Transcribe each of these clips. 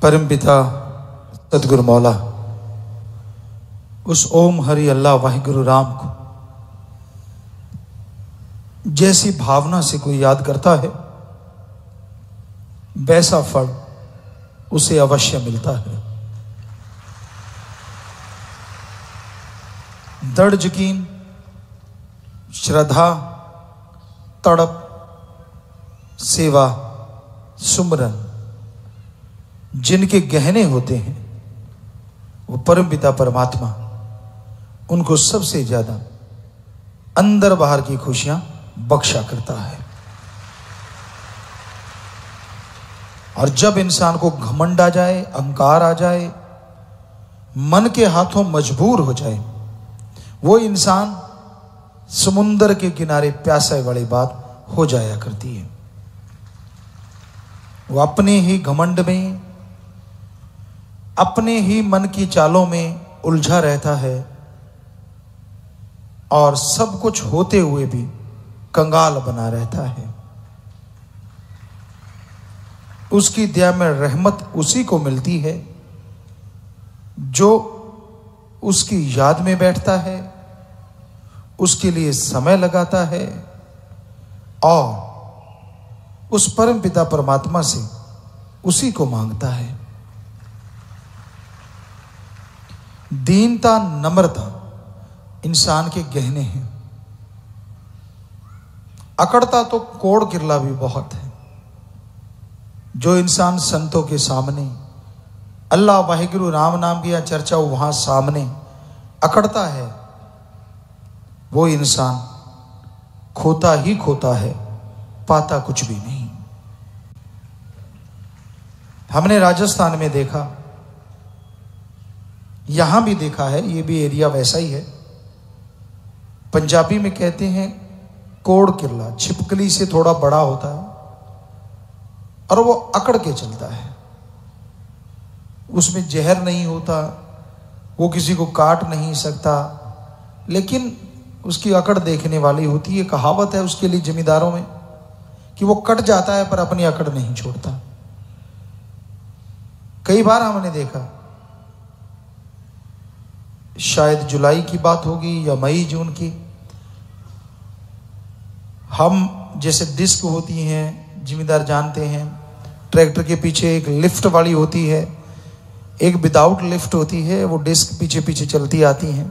परम पिता सतगुरु मौला उस ओम हरि अल्लाह वाहिगुरु राम को जैसी भावना से कोई याद करता है वैसा फल उसे अवश्य मिलता है। दृढ़ यकीन, श्रद्धा, तड़प, सेवा, सुमरन जिनके गहने होते हैं वो परम पिता परमात्मा उनको सबसे ज्यादा अंदर बाहर की खुशियां बख्शा करता है। और जब इंसान को घमंड आ जाए, अहंकार आ जाए, मन के हाथों मजबूर हो जाए, वो इंसान समुंदर के किनारे प्यासे वाली बात हो जाया करती है। वो अपने ही घमंड में, अपने ही मन की चालों में उलझा रहता है और सब कुछ होते हुए भी कंगाल बना रहता है। उसकी दया में रहमत उसी को मिलती है जो उसकी याद में बैठता है, उसके लिए समय लगाता है और उस परम पिता परमात्मा से उसी को मांगता है। दीनता, नम्रता इंसान के गहने हैं। अकड़ता तो कोड़ किरला भी बहुत है। जो इंसान संतों के सामने अल्लाह वाहिगुरु राम नाम की चर्चा वहां सामने अकड़ता है, वो इंसान खोता ही खोता है, पाता कुछ भी नहीं। हमने राजस्थान में देखा, यहां भी देखा है, ये भी एरिया वैसा ही है। पंजाबी में कहते हैं कोड़ किरला, छिपकली से थोड़ा बड़ा होता है और वो अकड़ के चलता है। उसमें जहर नहीं होता, वो किसी को काट नहीं सकता, लेकिन उसकी अकड़ देखने वाली होती है। कहावत है उसके लिए जमींदारों में कि वो कट जाता है पर अपनी अकड़ नहीं छोड़ता। कई बार हमने देखा, शायद जुलाई की बात होगी या मई जून की, हम जैसे डिस्क होती हैं, जिम्मेदार जानते हैं, ट्रैक्टर के पीछे एक लिफ्ट वाली होती है, एक विदाउट लिफ्ट होती है, वो डिस्क पीछे पीछे चलती आती हैं।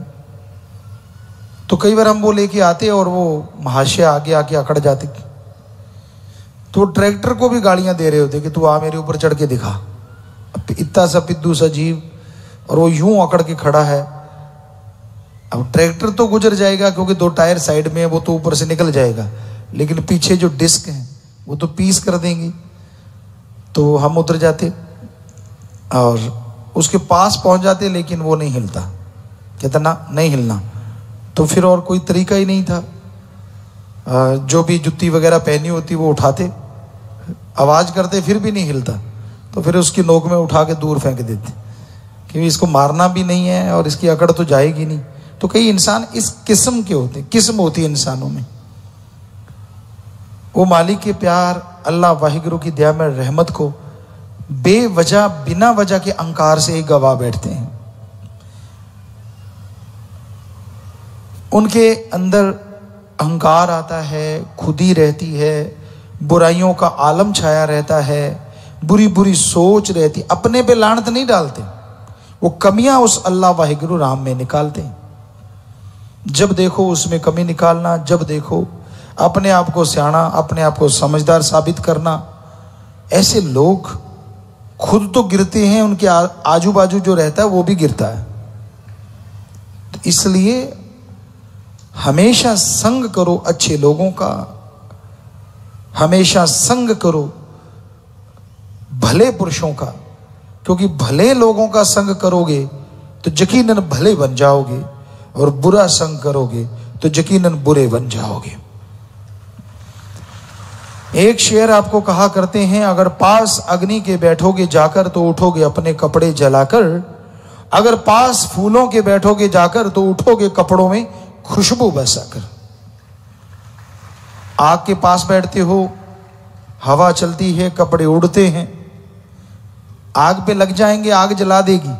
तो कई बार हम वो लेके आते और वो महाशय आगे आके अकड़ जाती, तो ट्रैक्टर को भी गालियां दे रहे होते कि तू आ मेरे ऊपर चढ़ के दिखा। इतना सा पिद्दू सा जीव और वो यूं अकड़ के खड़ा है। अब ट्रैक्टर तो गुजर जाएगा क्योंकि दो टायर साइड में है, वो तो ऊपर से निकल जाएगा, लेकिन पीछे जो डिस्क है वो तो पीस कर देंगी। तो हम उतर जाते और उसके पास पहुंच जाते, लेकिन वो नहीं हिलता, कहता ना नहीं हिलना। तो फिर और कोई तरीका ही नहीं था। जो भी जुत्ती वगैरह पहनी होती वो उठाते, आवाज करते, फिर भी नहीं हिलता। तो फिर उसकी नोक में उठा के दूर फेंक देते, क्योंकि इसको मारना भी नहीं है और इसकी अकड़ तो जाएगी नहीं। तो कई इंसान इस किस्म के होते, किस्म होती है इंसानों में। वो मालिक के प्यार, अल्लाह वाहिगुरु की दया में रहमत को बेवजह, बिना वजह के अहंकार से ही गवा बैठते हैं। उनके अंदर अहंकार आता है, खुदी रहती है, बुराइयों का आलम छाया रहता है, बुरी बुरी सोच रहती। अपने पे लानत नहीं डालते, वो कमियां उस अल्लाह वाहिगुरु राम में निकालते हैं। जब देखो उसमें कमी निकालना, जब देखो अपने आप को सियाना, अपने आप को समझदार साबित करना। ऐसे लोग खुद तो गिरते हैं, उनके आजू बाजू जो रहता है वो भी गिरता है। तो इसलिए हमेशा संग करो अच्छे लोगों का, हमेशा संग करो भले पुरुषों का, क्योंकि भले लोगों का संग करोगे तो यकीनन भले बन जाओगे और बुरा संग करोगे तो यकीनन बुरे बन जाओगे। एक शेर आपको कहा करते हैं, अगर पास अग्नि के बैठोगे जाकर तो उठोगे अपने कपड़े जलाकर, अगर पास फूलों के बैठोगे जाकर तो उठोगे कपड़ों में खुशबू बसाकर। आग के पास बैठते हो, हवा चलती है, कपड़े उड़ते हैं, आग पे लग जाएंगे, आग जला देगी।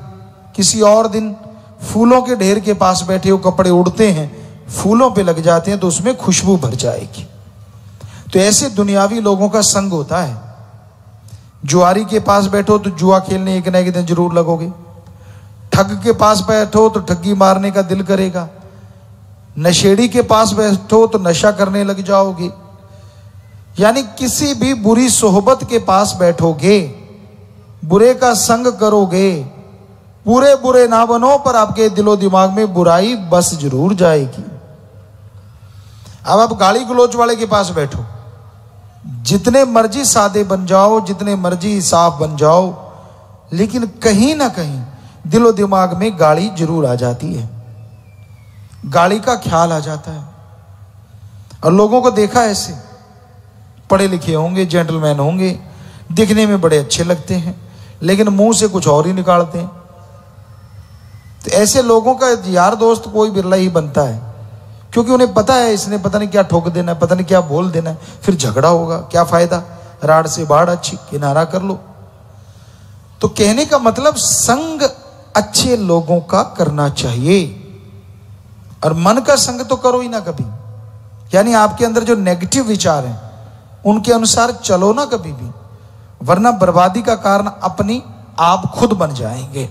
किसी और दिन फूलों के ढेर के पास बैठे हो, कपड़े उड़ते हैं, फूलों पे लग जाते हैं तो उसमें खुशबू भर जाएगी। तो ऐसे दुनियावी लोगों का संग होता है। जुआरी के पास बैठो तो जुआ खेलने एक ना एक दिन जरूर लगोगे। ठग के पास बैठो तो ठगी मारने का दिल करेगा। नशेड़ी के पास बैठो तो नशा करने लग जाओगे। यानी किसी भी बुरी सोहबत के पास बैठोगे, बुरे का संग करोगे, पूरे बुरे ना बनो पर आपके दिलो दिमाग में बुराई बस जरूर जाएगी। अब आप गाली गलौज वाले के पास बैठो, जितने मर्जी सादे बन जाओ, जितने मर्जी साफ बन जाओ, लेकिन कहीं ना कहीं दिलो दिमाग में गाली जरूर आ जाती है, गाली का ख्याल आ जाता है। और लोगों को देखा ऐसे, पढ़े लिखे होंगे, जेंटलमैन होंगे, दिखने में बड़े अच्छे लगते हैं, लेकिन मुंह से कुछ और ही निकालते हैं। तो ऐसे लोगों का यार दोस्त कोई बिरला ही बनता है, क्योंकि उन्हें पता है इसने पता नहीं क्या ठोक देना है, पता नहीं क्या बोल देना है, फिर झगड़ा होगा, क्या फायदा, राड से बाढ़ अच्छी, किनारा कर लो। तो कहने का मतलब संग अच्छे लोगों का करना चाहिए, और मन का संग तो करो ही ना कभी। यानी आपके अंदर जो नेगेटिव विचार हैं उनके अनुसार चलो ना कभी भी, वरना बर्बादी का कारण अपनी आप खुद बन जाएंगे।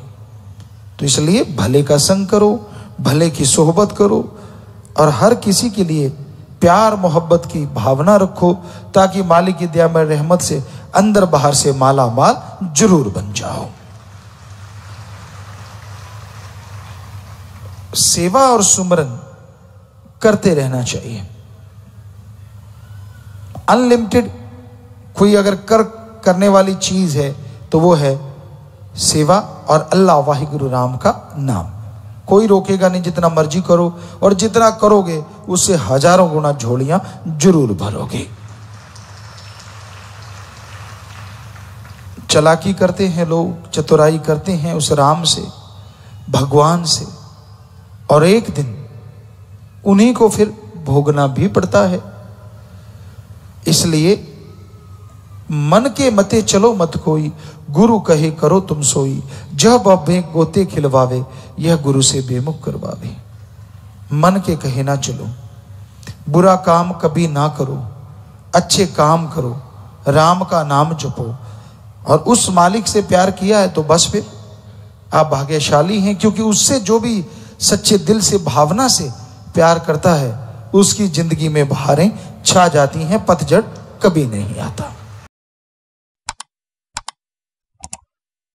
तो इसलिए भले का संग करो, भले की सोहबत करो, और हर किसी के लिए प्यार मोहब्बत की भावना रखो, ताकि मालिक की दया में रहमत से अंदर बाहर से माला माल जरूर बन जाओ। सेवा और सुमरन करते रहना चाहिए। अनलिमिटेड कोई अगर करने वाली चीज है तो वो है सेवा और अल्लाह वाहिगुरु राम का नाम। कोई रोकेगा नहीं, जितना मर्जी करो, और जितना करोगे उससे हजारों गुना झोलियां जरूर भरोगे। चालाकी करते हैं लोग, चतुराई करते हैं उस राम से, भगवान से, और एक दिन उन्हीं को फिर भोगना भी पड़ता है। इसलिए मन के मते चलो मत कोई, गुरु कहे करो तुम सोई, जब अभे गोते खिलवावे, यह गुरु से बेमुख करवावे। मन के कहे ना चलो, बुरा काम कभी ना करो, अच्छे काम करो, राम का नाम जपो, और उस मालिक से प्यार किया है तो बस फिर आप भाग्यशाली हैं, क्योंकि उससे जो भी सच्चे दिल से भावना से प्यार करता है उसकी जिंदगी में बहारें छा जाती हैं, पतझड़ कभी नहीं आता।